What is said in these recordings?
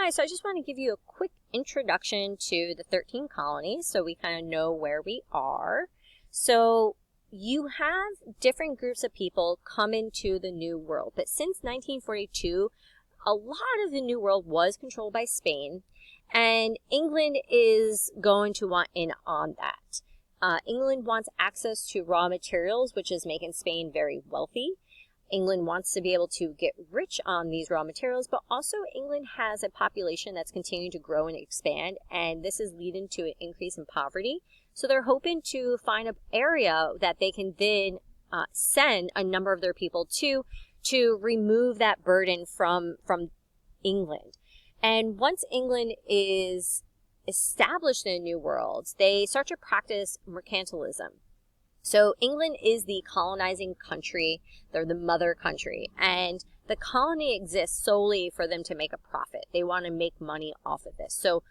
guys, so I just want to give you a quick introduction to the 13 colonies so we kind of know where we are. So you have different groups of people come into the New World, but since 1942, a lot of the New World was controlled by Spain, and England is going to want in on that. England wants access to raw materials, which is making Spain very wealthy. England wants to be able to get rich on these raw materials, but also England has a population that's continuing to grow and expand, and this is leading to an increase in poverty. So they're hoping to find an area that they can then send a number of their people to remove that burden from England. And once England is established in the New World, they start to practice mercantilism. So England is the colonizing country. They're the mother country. And the colony exists solely for them to make a profit. They want to make money off of this. So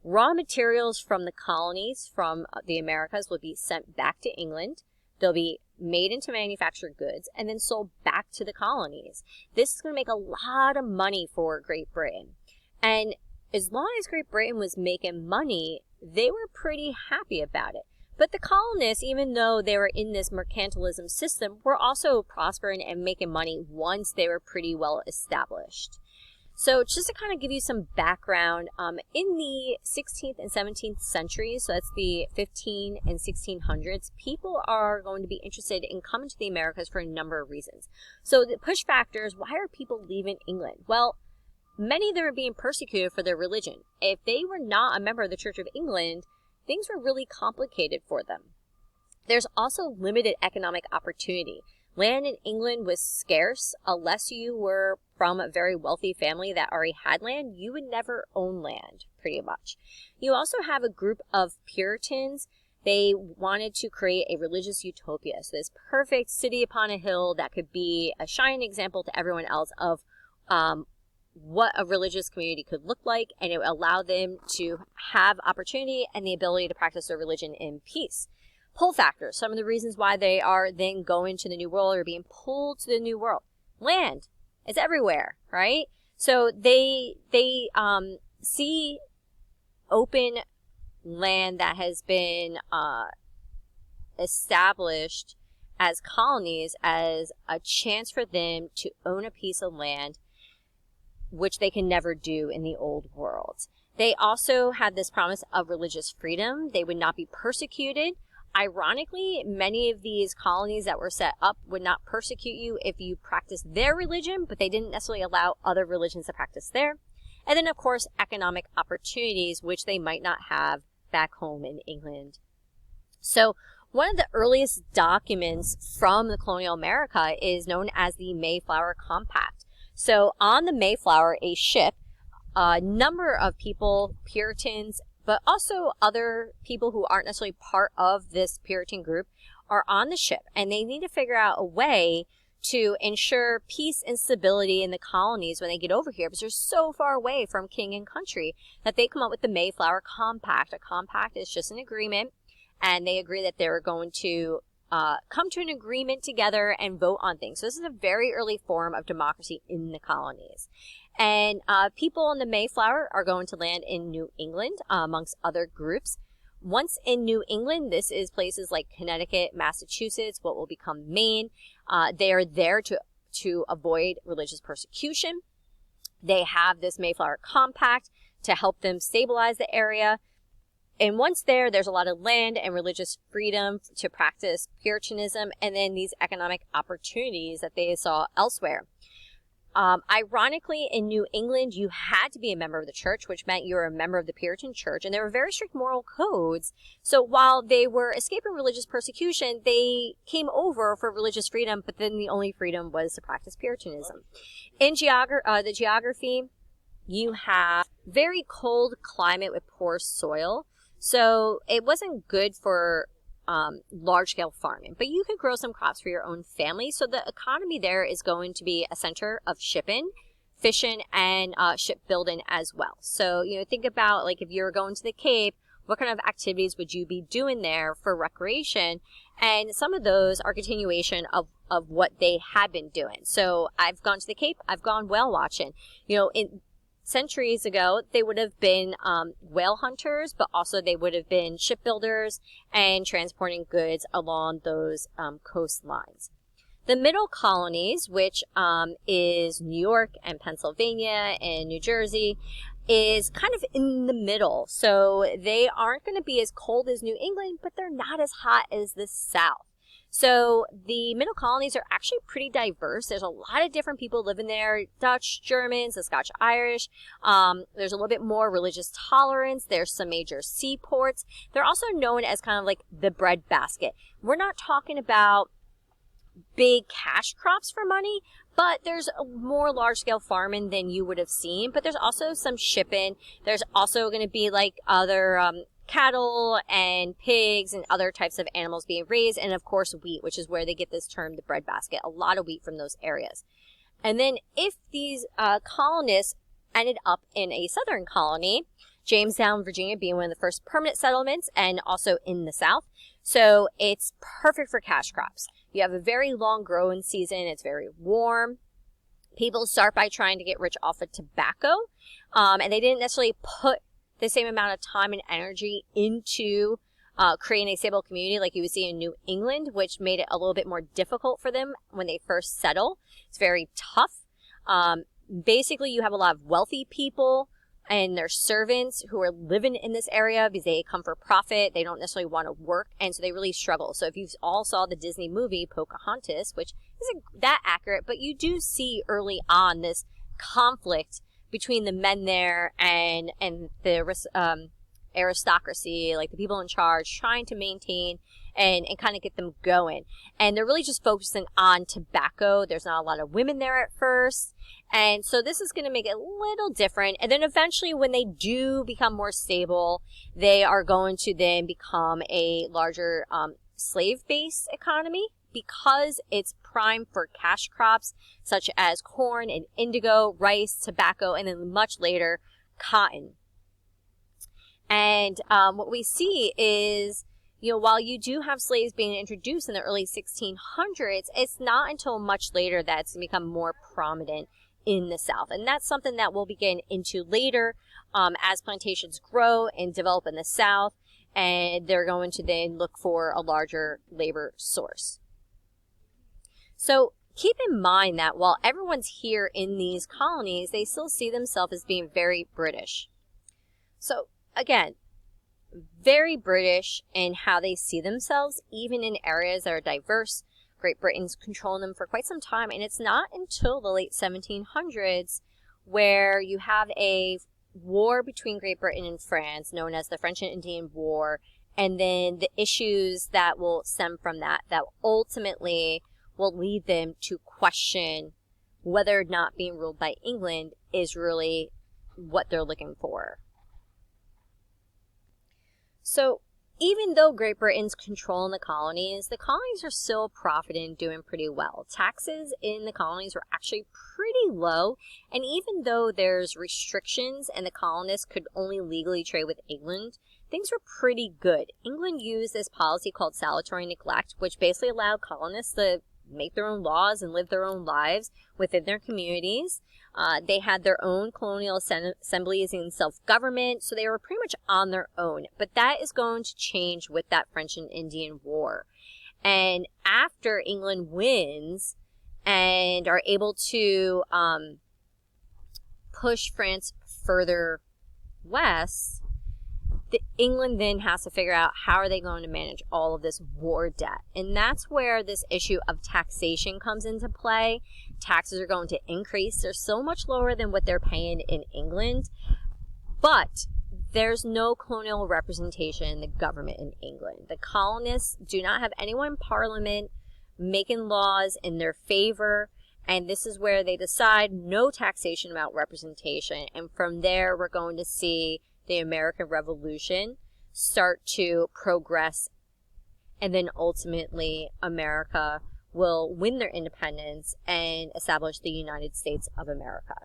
raw materials from the colonies, from the Americas, will be sent back to England. They'll be made into manufactured goods and then sold back to the colonies. This is going to make a lot of money for Great Britain. And as long as Great Britain was making money, they were pretty happy about it. But the colonists, even though they were in this mercantilism system, were also prospering and making money once they were pretty well established. So just to kind of give you some background, in the 16th and 17th centuries, so that's the 15 and 1600s, people are going to be interested in coming to the Americas for a number of reasons. So the push factors, why are people leaving England? Well, many of them are being persecuted for their religion. If they were not a member of the Church of England, things were really complicated for them. There's also limited economic opportunity. Land in England was scarce. Unless you were from a very wealthy family that already had land, you would never own land, pretty much. You also have a group of Puritans. They wanted to create a religious utopia. So this perfect city upon a hill that could be a shining example to everyone else of what a religious community could look like, and it would allow them to have opportunity and the ability to practice their religion in peace. Pull factors, some of the reasons why they are then going to the New World or being pulled to the New World. Land is everywhere, right? So they see open land that has been established as colonies as a chance for them to own a piece of land, which they can never do in the old world. They also had this promise of religious freedom. They would not be persecuted. Ironically, many of these colonies that were set up would not persecute you if you practiced their religion, but they didn't necessarily allow other religions to practice there. And then, of course, economic opportunities, which they might not have back home in England. So one of the earliest documents from the colonial America is known as the Mayflower Compact. So on the Mayflower, a ship, a number of people, Puritans, but also other people who aren't necessarily part of this Puritan group, are on the ship, and they need to figure out a way to ensure peace and stability in the colonies when they get over here, because they're so far away from king and country, that they come up with the Mayflower Compact. A compact is just an agreement, and they agree that they're going to come to an agreement together and vote on things. So this is a very early form of democracy in the colonies. And people on the Mayflower are going to land in New England, amongst other groups. Once in New England, this is places like Connecticut, Massachusetts, what will become Maine. They are there to avoid religious persecution. They have this Mayflower Compact to help them stabilize the area. And once there's a lot of land and religious freedom to practice Puritanism, and then these economic opportunities that they saw elsewhere. Ironically, in New England, you had to be a member of the church, which meant you were a member of the Puritan church, and there were very strict moral codes. So while they were escaping religious persecution, they came over for religious freedom, but then the only freedom was to practice Puritanism. In the geography, you have very cold climate with poor soil. So it wasn't good for large-scale farming, but you could grow some crops for your own family. So the economy there is going to be a center of shipping, fishing, and shipbuilding as well. So, think about, like, if you're going to the Cape, what kind of activities would you be doing there for recreation? And some of those are continuation of what they had been doing. So I've gone to the Cape, I've gone whale watching. centuries ago, they would have been whale hunters, but also they would have been shipbuilders and transporting goods along those coastlines. The Middle Colonies, which is New York and Pennsylvania and New Jersey, is kind of in the middle. So they aren't going to be as cold as New England, but they're not as hot as the South. So the Middle Colonies are actually pretty diverse. There's a lot of different people living there. Dutch, Germans, the Scotch Irish. There's a little bit more religious tolerance. There's some major seaports. They're also known as kind of like the breadbasket. We're not talking about big cash crops for money, but there's a more large-scale farming than you would have seen. But there's also some shipping. There's also going to be like other cattle and pigs and other types of animals being raised, and of course wheat, which is where they get this term, the breadbasket. A lot of wheat from those areas. And then if these colonists ended up in a southern colony, Jamestown, Virginia being one of the first permanent settlements, and also in the South, so it's perfect for cash crops. You have a very long growing season. It's very warm. People start by trying to get rich off of tobacco, and they didn't necessarily put the same amount of time and energy into creating a stable community like you would see in New England, which made it a little bit more difficult for them when they first settle. It's very tough. Basically, you have a lot of wealthy people and their servants who are living in this area because they come for profit. They don't necessarily want to work, and so they really struggle. So if you all saw the Disney movie Pocahontas, which isn't that accurate, but you do see early on this conflict between the men there and the aristocracy, like the people in charge, trying to maintain and kind of get them going. And they're really just focusing on tobacco. There's not a lot of women there at first. And so this is going to make it a little different. And then eventually when they do become more stable, they are going to then become a larger slave-based economy, because it's prime for cash crops such as corn and indigo, rice, tobacco, and then much later, cotton. And what we see is, while you do have slaves being introduced in the early 1600s, it's not until much later that it's going to become more prominent in the South. And that's something that we'll begin into later as plantations grow and develop in the South, and they're going to then look for a larger labor source. So keep in mind that while everyone's here in these colonies, they still see themselves as being very British. So again, very British in how they see themselves, even in areas that are diverse. Great Britain's controlling them for quite some time, and it's not until the late 1700s where you have a war between Great Britain and France, known as the French and Indian War, and then the issues that will stem from that ultimately will lead them to question whether or not being ruled by England is really what they're looking for. So even though Great Britain's controlling the colonies are still profiting and doing pretty well. Taxes in the colonies were actually pretty low, and even though there's restrictions and the colonists could only legally trade with England, things were pretty good. England used this policy called salutary neglect, which basically allowed colonists to make their own laws and live their own lives within their communities. They had their own colonial assemblies and self-government, so they were pretty much on their own. But that is going to change with that French and Indian War. And after England wins and are able to push France further west, England then has to figure out how are they going to manage all of this war debt. And that's where this issue of taxation comes into play. Taxes are going to increase. They're so much lower than what they're paying in England. But there's no colonial representation in the government in England. The colonists do not have anyone in Parliament making laws in their favor. And this is where they decide no taxation without representation. And from there, we're going to see the American Revolution start to progress, and then ultimately America will win their independence and establish the United States of America.